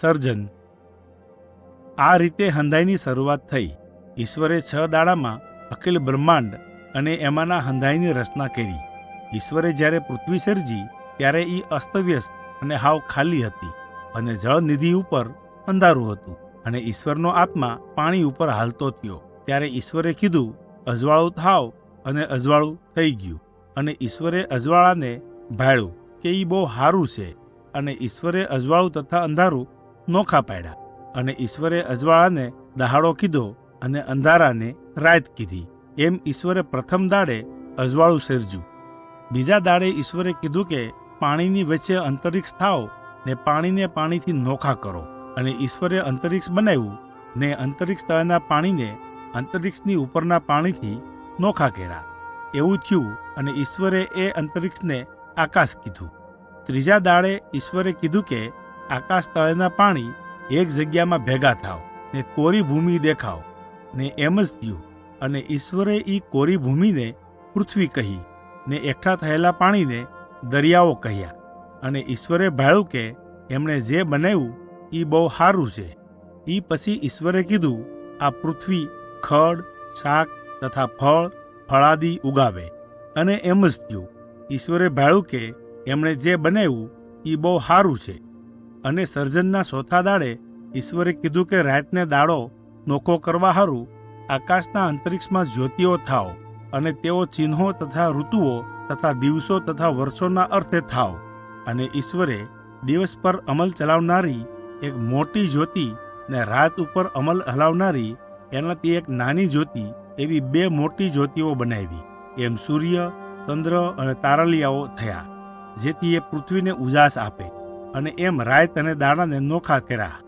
સર્જન. આ રીતે હંધાઈની શરૂઆત થઈ. ઈશ્વરે 6 દાડામાં અખિલ બ્રહ્માંડ અને એમાંના હંધાઈની રચના કરી. ઈશ્વરે જ્યારે પૃથ્વી સર્જી ત્યારે એ અસ્તવ્યસ્ત અને હાવ ખાલી હતી અને જળનિધિ ઉપર અંધારું હતું અને ઈશ્વરનો આત્મા પાણી ઉપર હાલતો થયો. ત્યારે ઈશ્વરે કીધું, અજવાળું થાવ, અને અજવાળું થઈ ગયું. અને ઈશ્વરે અજવાળાને ભાળ્યું કે એ બહુ સારું છે. અને ઈશ્વરે અજવાળું તથા અંધારું નોખા પાડ્યા. અને ઈશ્વરે અજવાળાને દહાડો કીધો અને અંધારાને રાત કીધી. એમ ઈશ્વરે પ્રથમ દાડે અજવાળું સર્જ્યું. બીજા દાડે ઈશ્વરે કીધું કે પાણીની વચ્ચે અંતરિક્ષ થાવ ને પાણીને પાણીથી નોખા કરો. અને ઈશ્વરે અંતરિક્ષ બનાવ્યું ને અંતરિક્ષ તળના પાણીને અંતરિક્ષની ઉપરના પાણીથી નોખા કર્યા. એવું થયું અને ઈશ્વરે એ અંતરિક્ષને આકાશ કીધું. ત્રીજા દાડે ઈશ્વરે કીધું કે આકાશ તળેના પાણી એક જગ્યામાં ભેગા થાવ ને કોરી ભૂમિ દેખાવ. ને એમ જ થયું. અને ઈશ્વરે ઈ કોરી ભૂમિને પૃથ્વી કહી ને એકઠા થયેલા પાણીને દરિયાઓ કહ્યા. અને ઈશ્વરે ભાળ્યું કે એમણે જે બનાવ્યું એ બહુ સારું છે. એ પછી ઈશ્વરે કીધું, આ પૃથ્વી ખડ, શાક તથા ફળાદી ઉગાવે. અને એમ જ થયું. ઈશ્વરે ભાળ્યું કે એમણે જે બનાવ્યું એ બહુ સારું છે. અને સર્જનના ચોથા દાડે ઈશ્વરે કીધું કે રાતને દાડો નોખો કરવા હારું આકાશના અંતરિક્ષમાં જ્યોતિઓ થાવ અને તેઓ ચિહ્નો તથા ઋતુઓ તથા દિવસો તથા વર્ષોના અર્થે થાવ. અને ઈશ્વરે દિવસ પર અમલ ચલાવનારી એક મોટી જ્યોતિ ને રાત ઉપર અમલ હલાવનારી એનાથી એક નાની જ્યોતિ એવી 2 મોટી જ્યોતિઓ બનાવી. એમ સૂર્ય, ચંદ્ર અને તારલિયાઓ થયા, જેથી એ પૃથ્વીને ઉજાસ આપે. અને એમ રાત અને દાડાને નોખા કર્યા.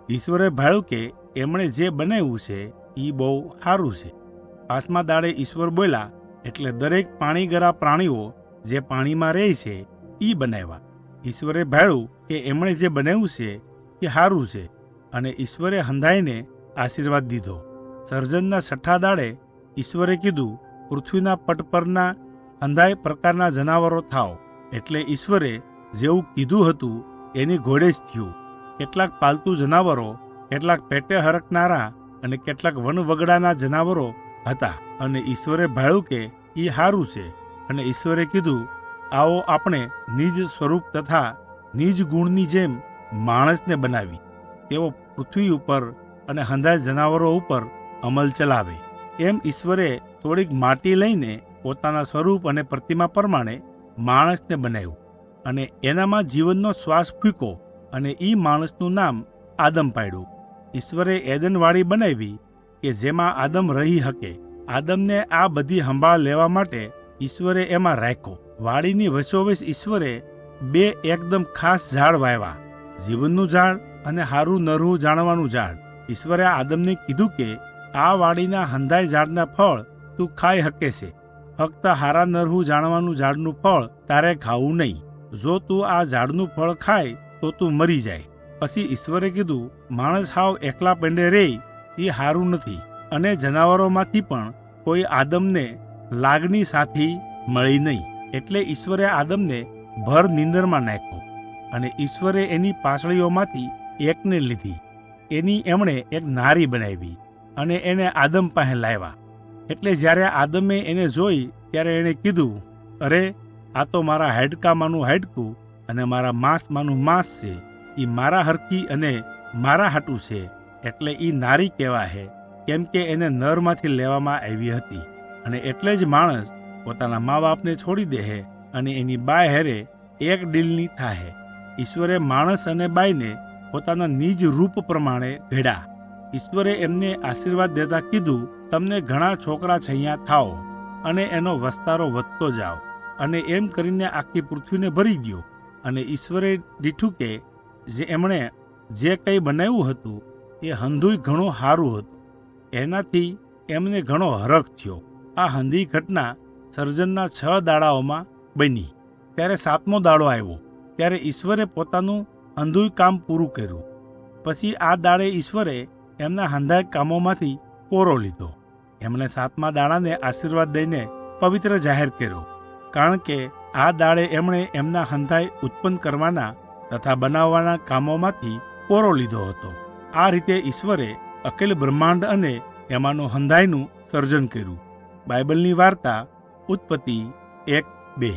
ઈશ્વરે ભાળ્યું કે એમણે જે બનાવ્યું છે એ બહુ સારું છે. 5મા દાડે ઈશ્વર બોલ્યા એટલે દરેક પાણીગરા પ્રાણીઓ જે પાણીમાં રહે છે એ બનાવ્યા. ઈશ્વરે ભાળ્યું કે એમણે જે બનાવ્યું છે એ સારું છે. અને ઈશ્વરે હંધાઈને આશીર્વાદ દીધો. સર્જનના 6ઠા દાડે ઈશ્વરે કીધું, પૃથ્વીના પટ પરના હંધાય પ્રકારના જનાવરો થાવ. એટલે ઈશ્વરે જેવું કીધું હતું એની ઘોડે જ થયું. કેટલાક પાલતુ જનાવરો, કેટલાક પેટે હરકનારા અને કેટલાક વનવગડાના જનાવરો હતા. અને ઈશ્વરે ભાળ્યું કે એ સારું છે. અને ઈશ્વરે કીધું, આવો આપણે નિજ સ્વરૂપ તથા નિજ ગુણની જેમ માણસને બનાવી, તેઓ પૃથ્વી ઉપર અને હંધાય જનાવરો ઉપર અમલ ચલાવે. એમ ઈશ્વરે થોડીક માટી લઈને પોતાના સ્વરૂપ અને પ્રતિમા પ્રમાણે માણસને બનાવ્યું અને એનામાં જીવનનો શ્વાસ ફૂંકો અને એ માણસનું નામ આદમ પાડ્યું. ઈશ્વરે એદનવાડી બનાવી કે જેમાં આદમ રહી શકે. આદમને આ બધી સંભાળ લેવા માટે ઈશ્વરે એમાં રાખ્યો. વાડીની વચ્ચોવચ ઈશ્વરે 2 એકદમ ખાસ ઝાડ વાવ્યા, જીવનનું ઝાડ અને હારું નરવું જાણવાનું ઝાડ. ઈશ્વરે આદમને કીધું કે આ વાડીના હંધાય ઝાડના ફળ તું ખાઈ શકે છે, ફક્ત હારા નરવું જાણવાનું ઝાડનું ફળ તારે ખાવું નહીં. જો તું આ ઝાડનું ફળ ખાય તો તું મરી જાય. પછી ઈશ્વરે કીધું, માણસ હાવ એકલા પેંડે રે એ હારું નથી. અને જનાવરોમાંથી પણ કોઈ આદમને લાગણી સાથી મળી નહીં. એટલે ઈશ્વરે આદમને ભર નીંદરમાં નાખ્યો. અને ઈશ્વરે એની પાસળીઓમાંથી એકને લીધી. એની એમણે એક નારી બનાવી અને એને આદમ પાસે લાવ્યા. એટલે જ્યારે આદમે એને જોઈ ત્યારે એણે કીધું, અરે, આ તો મારા હાડકામાંનું હાડકું અને મારા માંસમાંનું માંસ છે. એ મારા હરખી અને મારા હાટું છે. એટલે એ નારી કહેવાય, કેમ કે એને નરમાંથી લેવામાં આવી હતી. અને એટલે જ માણસ પોતાના મા બાપને છોડી દે અને એની બાય હેરે એક ડીલની થાય. ઈશ્વરે માણસ અને બાઈને પોતાના નિજ રૂપ પ્રમાણે ઘડ્યા. ઈશ્વરે એમને આશીર્વાદ દેતા કીધું, તમને ઘણા છોકરા છૈયા થાઓ અને એનો વસ્તારો વધતો જાઓ. અને એમ કરીને આખી પૃથ્વીને ભરી ગયો. અને ઈશ્વરે દીઠું કે જે એમણે જે કંઈ બનાવ્યું હતું એ હંધુય ઘણું સારું હતું. એનાથી એમને ઘણો હરખ થયો. આ હંધી ઘટના સર્જનના 6 દાડાઓમાં બની. ત્યારે 7મો દાડો આવ્યો. ત્યારે ઈશ્વરે પોતાનું હંધુય કામ પૂરું કર્યું. પછી આ દાડે ઈશ્વરે એમના હંધાય કામોમાંથી પોરો લીધો. એમણે 7મા દાડાને આશીર્વાદ દઈને પવિત્ર જાહેર કર્યો. કારણ કે આ દાડે એમણે એમના હંધાય ઉત્પન્ન કરવાના તથા બનાવવાના કામોમાંથી પોરો લીધો હતો. આ રીતે ઈશ્વરે અખિલ બ્રહ્માંડ અને એમાંનું હંધાઈનું સર્જન કર્યું. બાઇબલની વાર્તા ઉત્પત્તિ 1:2.